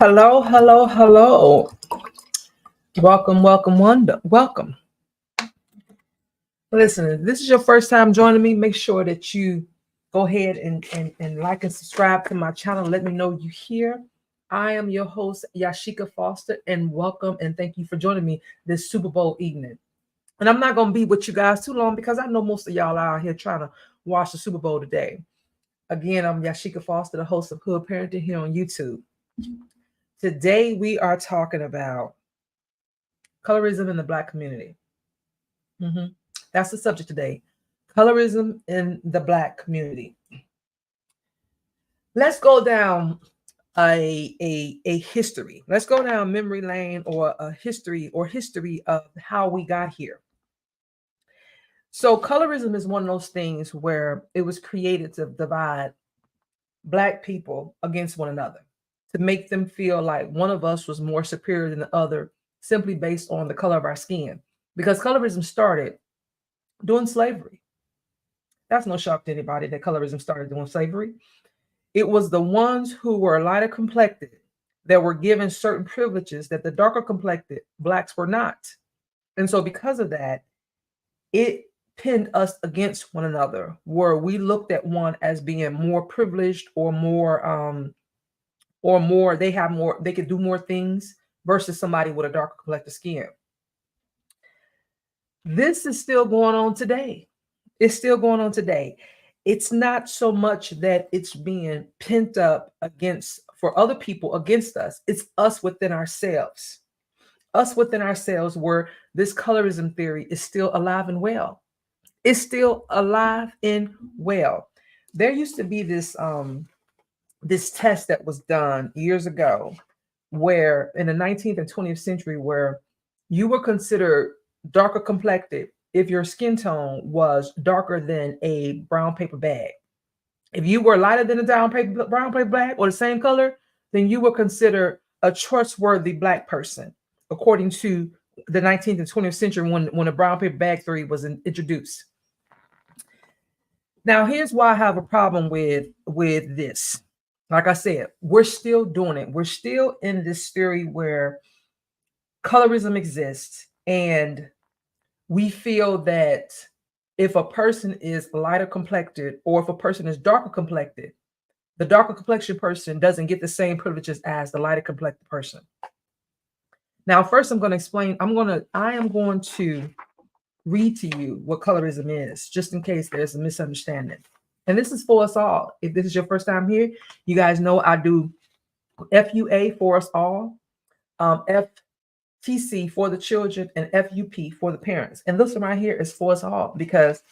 Hello, hello, hello. Welcome, welcome, welcome. Listen, if this is your first time joining me, make sure that you go ahead and like and subscribe to my channel. Let me know you here. I am your host, Yashika Foster, and welcome and thank you for joining me this Super Bowl evening. And I'm not going to be with you guys too long because I know most of y'all are out here trying to watch the Super Bowl today. Again, I'm Yashika Foster, the host of Hood Parenting here on YouTube. Today, we are talking about colorism in the Black community. That's the subject today. Colorism in the Black community. Let's go down a history. Let's go down memory lane or a history of how we got here. So colorism is one of those things where it was created to divide Black people against one another, to make them feel like one of us was more superior than the other simply based on the color of our skin. Because colorism started during slavery. That's no shock to anybody that colorism started during slavery. It was the ones who were lighter complected that were given certain privileges that the darker complected Blacks were not. And so because of that, it pinned us against one another, where we looked at one as being more privileged or more, they could do more things versus somebody with a darker complected skin. This is still going on today. It's still going on today. It's not so much that it's being pent up for other people against us. It's us within ourselves. Us within ourselves, where this colorism theory is still alive and well. It's still alive and well. There used to be this test that was done years ago, where in the 19th and 20th century, where you were considered darker complected if your skin tone was darker than a brown paper bag. If you were lighter than a brown paper bag or the same color, then you were considered a trustworthy Black person, according to the 19th and 20th century when the brown paper bag theory was introduced. Now, here's why I have a problem with this. Like I said, we're still doing it. We're still in this theory where colorism exists, and we feel that if a person is lighter complected or if a person is darker complected, the darker complexion person doesn't get the same privileges as the lighter complected person. Now, first I'm going to explain, I am going to read to you what colorism is, just in case there's a misunderstanding. And this is for us all. If this is your first time here, you guys know I do FUA for us all, FTC for the children, and FUP for the parents. And this one right here is for us all, because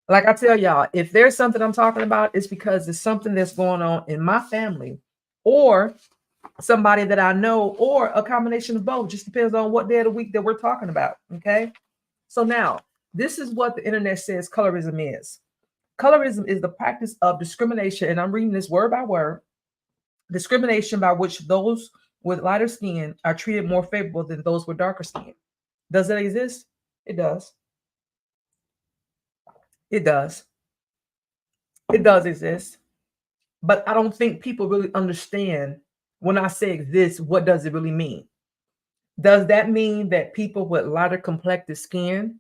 like I tell y'all, if there's something I'm talking about, it's because it's something that's going on in my family or somebody that I know, or a combination of both. Just depends on what day of the week that we're talking about. Okay. So now, this is what the internet says colorism is. Colorism is the practice of discrimination, and I'm reading this word by word. Discrimination by which those with lighter skin are treated more favorable than those with darker skin. Does that exist? It does. It does. It does exist. But I don't think people really understand when I say this, what does it really mean? Does that mean that people with lighter complected skin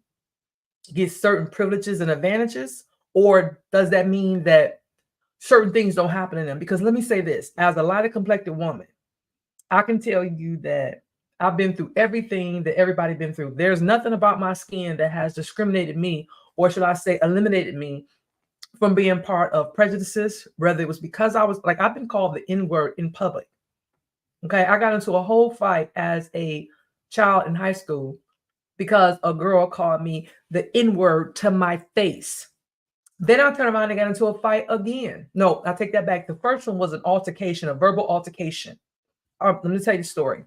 get certain privileges and advantages? Or does that mean that certain things don't happen in them? Because let me say this, as a lighter complected woman, I can tell you that I've been through everything that everybody's been through. There's nothing about my skin that has discriminated me, or should I say eliminated me from being part of prejudices, whether it was because I've been called the N-word in public. Okay, I got into a whole fight as a child in high school because a girl called me the N-word to my face. Then I turned around and got into a fight again. No, I take that back. The first one was an altercation, a verbal altercation. Let me tell you the story.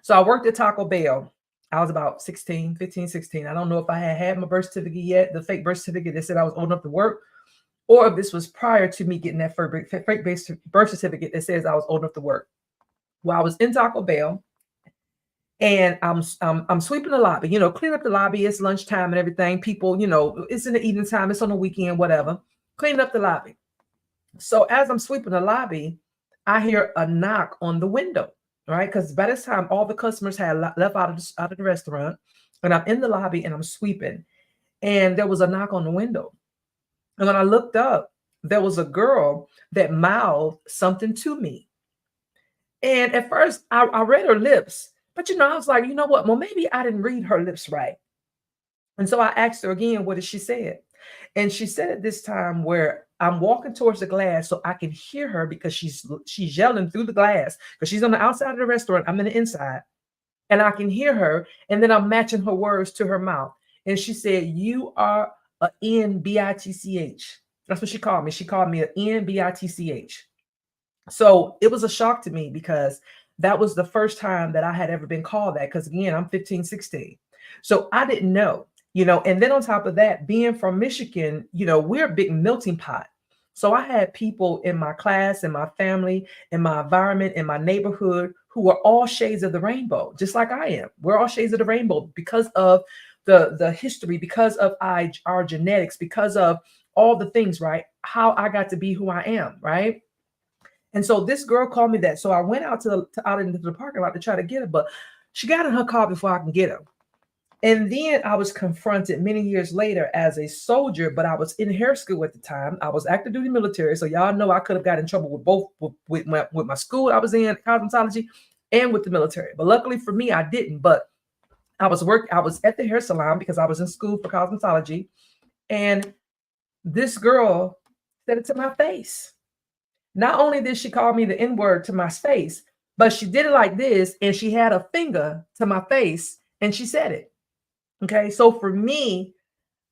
So I worked at Taco Bell. I was about 15, 16. I don't know if I had my birth certificate yet, the fake birth certificate that said I was old enough to work, or if this was prior to me getting that fake birth certificate that says I was old enough to work. Well, I was in Taco Bell, and I'm sweeping the lobby, clean up the lobby. It's lunchtime and everything. People, it's in the evening time. It's on the weekend, whatever. Clean up the lobby. So as I'm sweeping the lobby, I hear a knock on the window, right? Because by this time, all the customers had left out of the restaurant, and I'm in the lobby and I'm sweeping, and there was a knock on the window. And when I looked up, there was a girl that mouthed something to me. And at first, I read her lips, but I was like, you know what? Well, maybe I didn't read her lips right. And so I asked her again, what did she say? And she said it this time where I'm walking towards the glass so I can hear her because she's yelling through the glass because she's on the outside of the restaurant. I'm in the inside and I can hear her. And then I'm matching her words to her mouth. And she said, "You are a NBITCH." That's what she called me. She called me a NBITCH. So it was a shock to me because that was the first time that I had ever been called that. Because again, I'm 15, 16. So I didn't know, and then on top of that, being from Michigan, we're a big melting pot. So I had people in my class, in my family, in my environment, in my neighborhood who were all shades of the rainbow, just like I am. We're all shades of the rainbow because of the history, because of our genetics, because of all the things, right? How I got to be who I am, right? And so this girl called me that. So I went out out into the parking lot to try to get her, but she got in her car before I can get her. And then I was confronted many years later as a soldier, but I was in hair school at the time. I was active duty military. So y'all know I could have got in trouble with both with my school I was in, cosmetology, and with the military. But luckily for me, I didn't. But I was at the hair salon because I was in school for cosmetology. And this girl said it to my face. Not only did she call me the N-word to my face, but she did it like this, and she had a finger to my face, and she said it. Okay, so for me,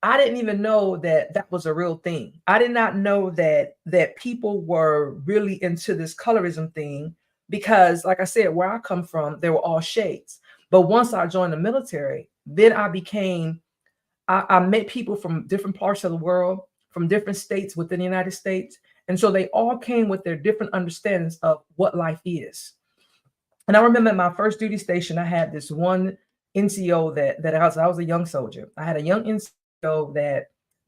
I didn't even know that that was a real thing. I did not know that people were really into this colorism thing because, like I said, where I come from, they were all shades. But once I joined the military, then I met people from different parts of the world, from different states within the United States. And so they all came with their different understandings of what life is. And I remember at my first duty station, I had this one NCO that I was a young soldier. I had a young NCO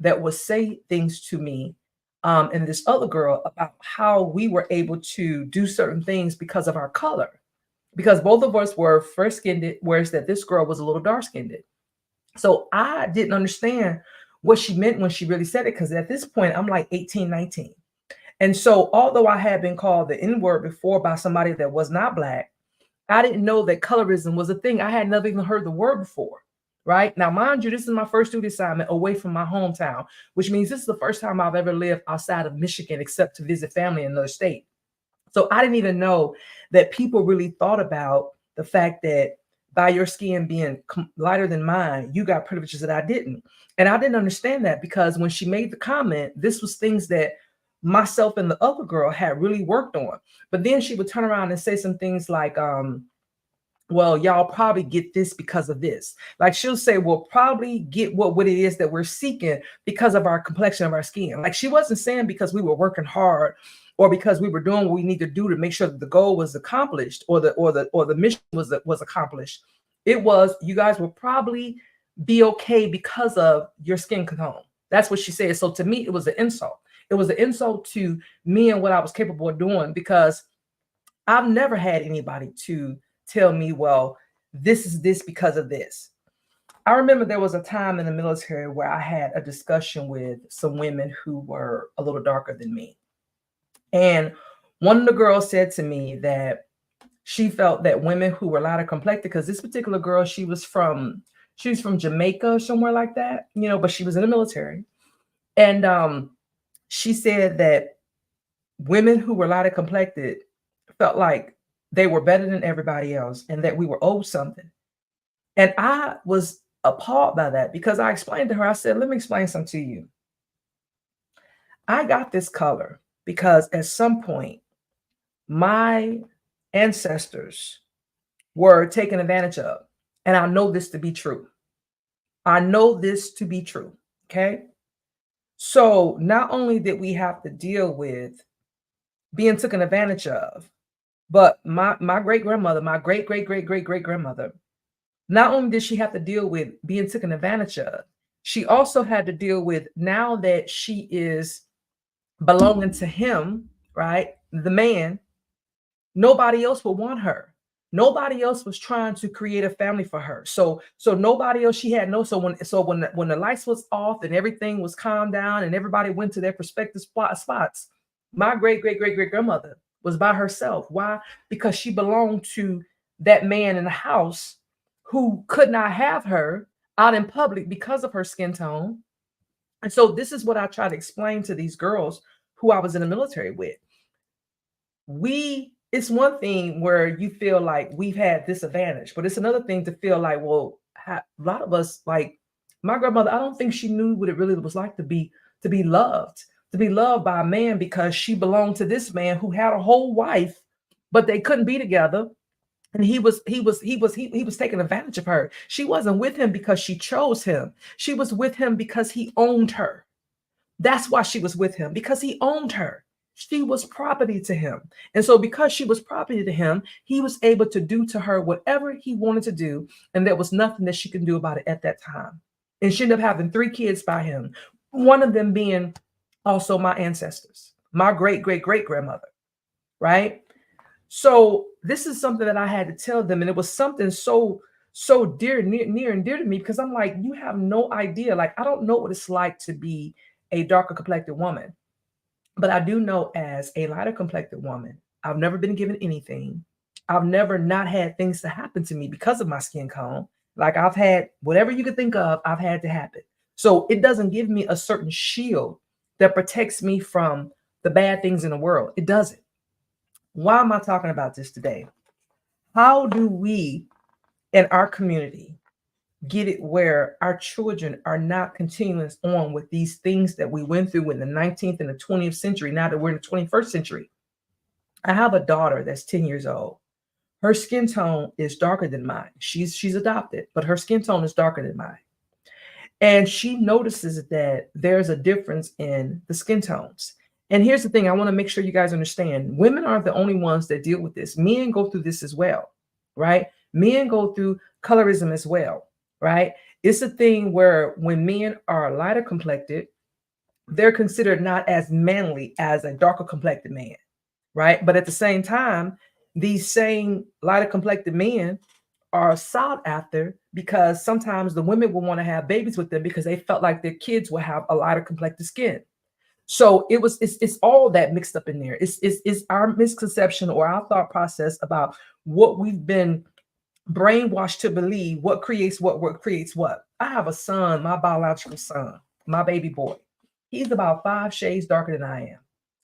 that would say things to me and this other girl about how we were able to do certain things because of our color. Because both of us were fair skinned, whereas that this girl was a little dark skinned. So I didn't understand what she meant when she really said it, because at this point, I'm like 18, 19. And so although I had been called the N-word before by somebody that was not Black, I didn't know that colorism was a thing. I had never even heard the word before, right? Now, mind you, this is my first duty assignment away from my hometown, which means this is the first time I've ever lived outside of Michigan except to visit family in another state. So I didn't even know that people really thought about the fact that by your skin being lighter than mine, you got privileges that I didn't. And I didn't understand that because when she made the comment, this was things that myself and the other girl had really worked on. But then she would turn around and say some things like, well, y'all probably get this because of this. Like she'll say, we'll probably get what it is that we're seeking because of our complexion of our skin. Like she wasn't saying because we were working hard or because we were doing what we need to do to make sure that the goal was accomplished or the mission was accomplished. It was, you guys will probably be okay because of your skin tone. That's what she said. So to me, it was an insult. It was an insult to me and what I was capable of doing, because I've never had anybody to tell me, well, this is this because of this. I remember there was a time in the military where I had a discussion with some women who were a little darker than me. And one of the girls said to me that she felt that women who were lighter complected, because this particular girl, she was from Jamaica, somewhere like that, but she was in the military. And she said that women who were lighter complected felt like they were better than everybody else and that we were owed something. And I was appalled by that because I explained to her, I said, let me explain something to you. I got this color because at some point, my ancestors were taken advantage of. And I know this to be true. I know this to be true. Okay. So not only did we have to deal with being taken advantage of, but my great grandmother, my great great great great great grandmother, not only did she have to deal with being taken advantage of, she also had to deal with, now that she is belonging to him, right? The man, nobody else would want her. Nobody else was trying to create a family for her. So nobody else, she had no, when the lights was off and everything was calmed down and everybody went to their prospective spots, my great grandmother was by herself. Why? Because she belonged to that man in the house who could not have her out in public because of her skin tone. And so this is what I try to explain to these girls who I was in the military with. It's one thing where you feel like we've had this advantage, but it's another thing to feel like, well, a lot of us, like my grandmother, I don't think she knew what it really was like to be loved, by a man, because she belonged to this man who had a whole wife, but they couldn't be together. And he was taking advantage of her. She wasn't with him because she chose him. She was with him because he owned her. That's why she was with him, because he owned her. She was property to him. And so because she was property to him, he was able to do to her whatever he wanted to do. And there was nothing that she could do about it at that time. And she ended up having 3 kids by him, one of them being also my ancestors, my great grandmother, right? So this is something that I had to tell them. And it was something so near and dear to me, because I'm like, you have no idea. Like, I don't know what it's like to be a darker complected woman. But I do know, as a lighter complected woman, I've never been given anything. I've never not had things to happen to me because of my skin tone. Like, I've had whatever you could think of, I've had to happen. So it doesn't give me a certain shield that protects me from the bad things in the world. It doesn't. Why am I talking about this today? How do we in our community get it where our children are not continuing on with these things that we went through in the 19th and the 20th century, now that we're in the 21st century? I have a daughter that's 10 years old. Her skin tone is darker than mine. She's adopted, but her skin tone is darker than mine. And she notices that there's a difference in the skin tones. And here's the thing, I want to make sure you guys understand. Women aren't the only ones that deal with this. Men go through this as well, right? Men go through colorism as well, right? It's a thing where when men are lighter complected, they're considered not as manly as a darker complected man, right? But at the same time, these same lighter complected men are sought after, because sometimes the women will want to have babies with them because they felt like their kids will have a lighter complected skin. So it's all that mixed up in there. It's our misconception or our thought process about what we've been brainwashed to believe, what creates what. I have a son, my biological son, my baby boy. He's about 5 shades darker than I am.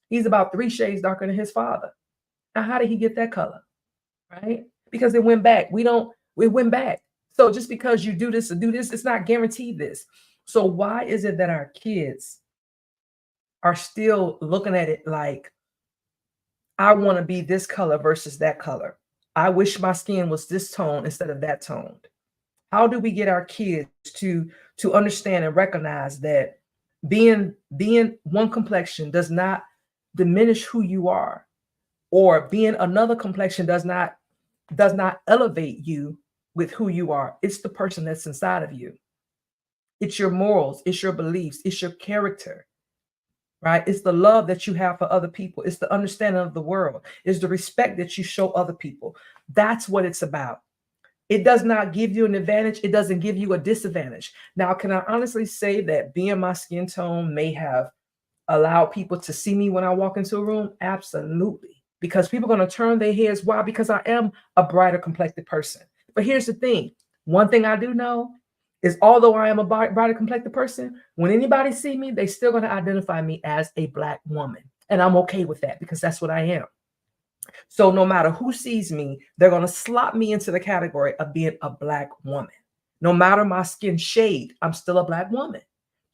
He's about 3 shades darker than his father. Now, how did he get that color? Right? Because it went back. It went back. So just because you do this, it's not guaranteed this. So why is it that our kids are still looking at it like, I want to be this color versus that color? I wish my skin was this tone instead of that toned. How do we get our kids to understand and recognize that being one complexion does not diminish who you are, or being another complexion does not elevate you with who you are? It's the person that's inside of you. It's your morals, it's your beliefs, it's your character, right? It's the love that you have for other people. It's the understanding of the world. It's the respect that you show other people. That's what it's about. It does not give you an advantage. It doesn't give you a disadvantage. Now, can I honestly say that being my skin tone may have allowed people to see me when I walk into a room? Absolutely. Because people are going to turn their heads. Why? Because I am a brighter complected person. But here's the thing. One thing I do know is, although I am a brighter complected person, when anybody see me, they still going to identify me as a Black woman. And I'm okay with that, because that's what I am. So no matter who sees me, they're going to slot me into the category of being a Black woman. No matter my skin shade, I'm still a Black woman.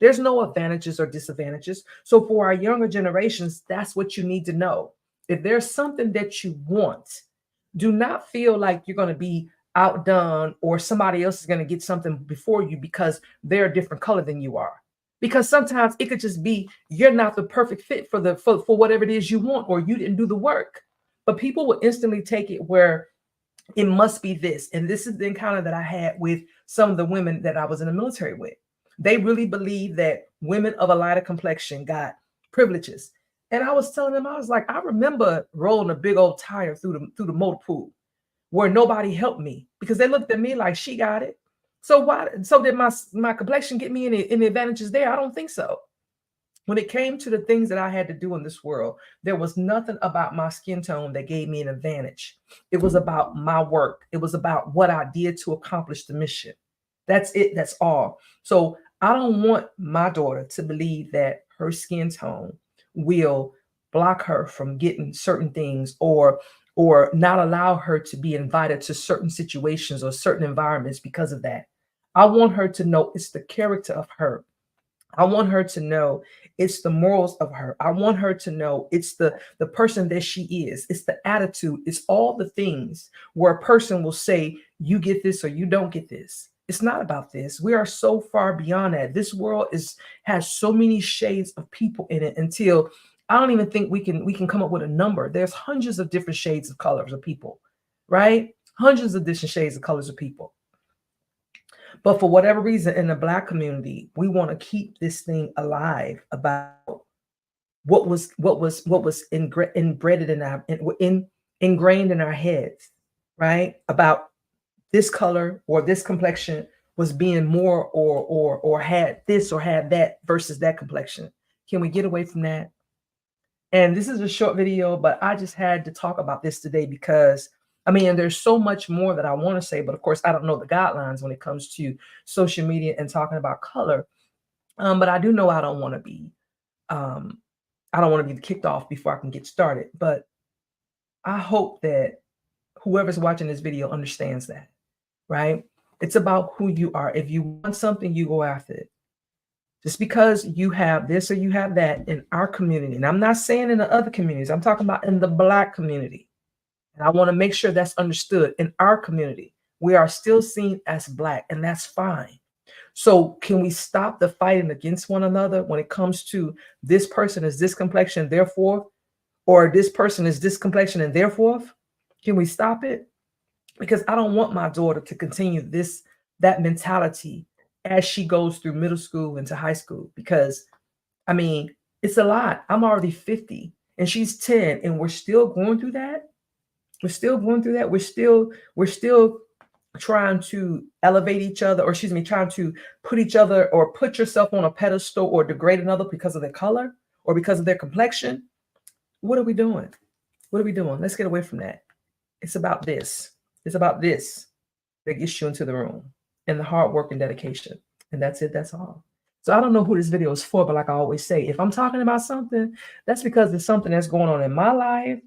There's no advantages or disadvantages. So for our younger generations, that's what you need to know. If there's something that you want, do not feel like you're going to be outdone or somebody else is going to get something before you because they're a different color than you are. Because sometimes it could just be you're not the perfect fit for whatever it is you want, or you didn't do the work. But people will instantly take it where it must be this. And this is the encounter that I had with some of the women that I was in the military with. They really believe that women of a lighter complexion got privileges. And I was telling them, I was like, I remember rolling a big old tire through the motor pool where nobody helped me because they looked at me like she got it. So why? So did my complexion get me any advantages there? I don't think so. When it came to the things that I had to do in this world, there was nothing about my skin tone that gave me an advantage. It was about my work. It was about what I did to accomplish the mission. That's it. That's all. So I don't want my daughter to believe that her skin tone will block her from getting certain things or not allow her to be invited to certain situations or certain environments because of that. I want her to know it's the character of her. I want her to know it's the morals of her. I want her to know it's the person that she is. It's the attitude. It's all the things where a person will say, you get this or you don't get this. It's not about this. We are so far beyond that. This world has so many shades of people in it until I don't even think we can come up with a number. There's hundreds of different shades of colors of people, right? Hundreds of different shades of colors of people. But for whatever reason, in the Black community, we want to keep this thing alive about what was inbred in ingrained in our heads, right? About this color or this complexion was being more or had this or had that versus that complexion. Can we get away from that? And this is a short video, but I just had to talk about this today because I mean, there's so much more that I want to say, but of course, I don't know the guidelines when it comes to social media and talking about color. But I do know um, I don't want to be kicked off before I can get started. But I hope that whoever's watching this video understands that, right? It's about who you are. If you want something, you go after it. Just because you have this or you have that in our community, and I'm not saying in the other communities, I'm talking about in the Black community. And I want to make sure that's understood in our community. We are still seen as Black, and that's fine. So can we stop the fighting against one another when it comes to this person is this complexion, therefore, or this person is this complexion and therefore? Can we stop it? Because I don't want my daughter to continue that mentality as she goes through middle school into high school. Because I mean, it's a lot. I'm already 50 and she's 10, and we're still going through that. We're still going through that. We're still trying to elevate each other, or excuse me, trying to put each other or put yourself on a pedestal or degrade another because of their color or because of their complexion. What are we doing? What are we doing? Let's get away from that. It's about this. It's about this that gets you into the room and the hard work and dedication. And that's it. That's all. So I don't know who this video is for, but like I always say, if I'm talking about something, that's because it's something that's going on in my life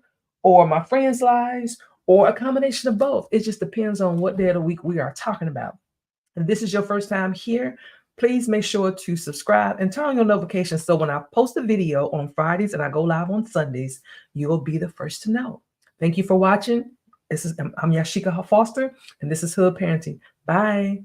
or my friends' lives or a combination of both. It just depends on what day of the week we are talking about. If this is your first time here, please make sure to subscribe and turn on your notifications so when I post a video on Fridays and I go live on Sundays, you will be the first to know. Thank you for watching. I'm Yashika Foster, and this is Hood Parenting. Bye.